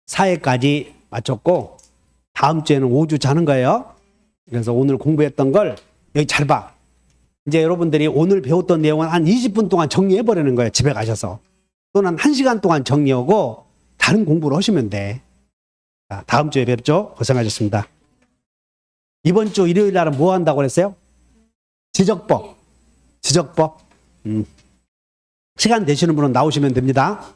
4회까지 마쳤고, 다음 주에는 5주 자는 거예요. 그래서 오늘 공부했던 걸 여기 잘 봐. 이제 여러분들이 오늘 배웠던 내용은 한 20분 동안 정리해버리는 거예요. 집에 가셔서. 또는 1시간 동안 정리하고 다른 공부를 하시면 돼. 자, 다음 주에 뵙죠. 고생하셨습니다. 이번 주 일요일 날은 뭐 한다고 그랬어요? 지적법. 시간 되시는 분은 나오시면 됩니다.